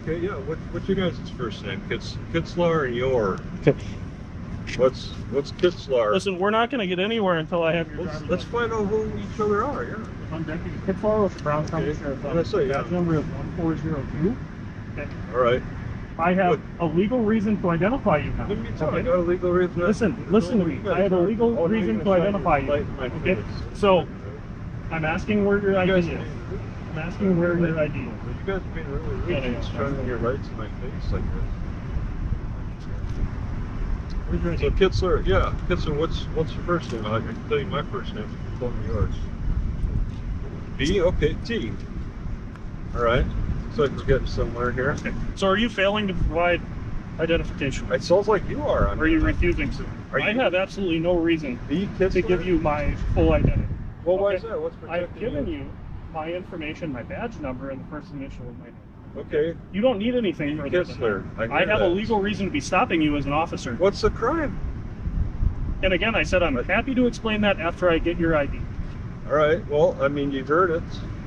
Okay, yeah. What's your guys' first name? Kitzlar and your. Okay. What's Kitzlar? Listen, we're not going to get anywhere until I have your driver's Let's find out who each other are. Yeah. I'm Deputy Kitzlar with the Brown County Sheriff's Office. Badge number is 1402. Okay. All right. I have a legal reason to identify you now. Let me tell you, I got a legal reason. Listen to me. I have a legal reason to identify you. Okay. So, I'm asking where your ID is. I'm asking where your ID is. You guys are being really weak and shining your lights in my face like this. Where's your ID? So Kitzler, yeah, Kitzler, what's your first name? I can tell you my first name. You can tell me yours. B? Okay, T. All right. So we're getting somewhere here. Okay. So are you failing to provide identification? It sounds like you are. Or are you refusing to? I have absolutely no reason B. Kitzler? to give you my full identity. Well, why is that? What's protecting I've given you my information, my badge number, and the first initial of my name. Okay. You don't need anything further than Kitzler. that. I have a legal reason to be stopping you as an officer. What's the crime? And again, I said I'm happy to explain that after I get your ID. All right. Well, I mean, you've heard it.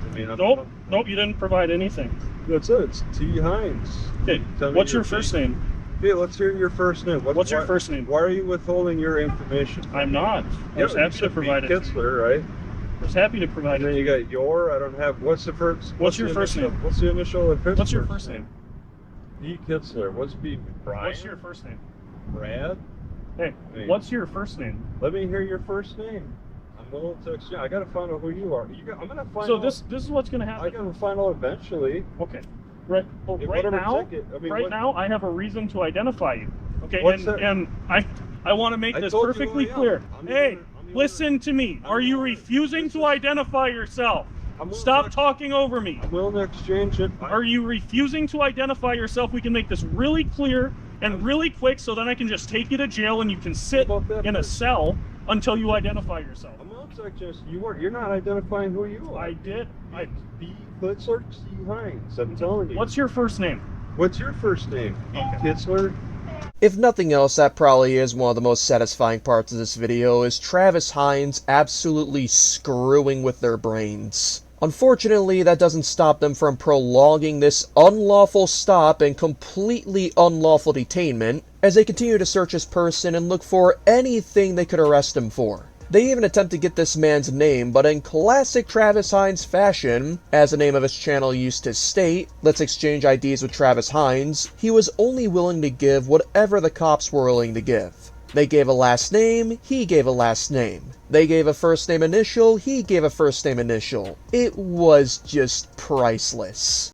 I mean, Nope, you didn't provide anything. That's it. It's T. Hines. Okay. What's your first name? Okay, let's hear your first name. What's your first name? Why are you withholding your information? I'm not. I was happy to provide it. Kitzler, right? I was happy to provide And then it. you got your. I don't have. What's the first? What's your first name? What's the initial of Kitzler? What's your first name? B. Kitzler. What's B? Brian? What's your first name? Brad? Hey, what's your first name? Let me hear your first name. I'm willing to exchange. I gotta find out who you are. I'm gonna find So out. this is what's gonna happen. I gotta find out eventually. Okay. Right. Well, right now, I have a reason to identify you. Okay. And I want to make this perfectly clear. Hey, listen to me. Are you refusing to identify yourself? Stop talking over me. I'm willing to exchange it. Are you refusing to identify yourself? We can make this really clear and really quick, so then I can just take you to jail and you can sit in a cell until you identify yourself. I'm willing to exchange. You're not identifying who you are. I did. B. Kitzler, T. Hines. I'm telling you. What's your first name? What's your first name? Okay. Kitzler. If nothing else, that probably is one of the most satisfying parts of this video, is Travis Hines absolutely screwing with their brains. Unfortunately, that doesn't stop them from prolonging this unlawful stop and completely unlawful detainment as they continue to search his person and look for anything they could arrest him for. They even attempt to get this man's name, but in classic Travis Hines fashion, as the name of his channel used to state, let's exchange IDs with Travis Hines, he was only willing to give whatever the cops were willing to give. They gave a last name, he gave a last name. They gave a first name initial, he gave a first name initial. It was just priceless.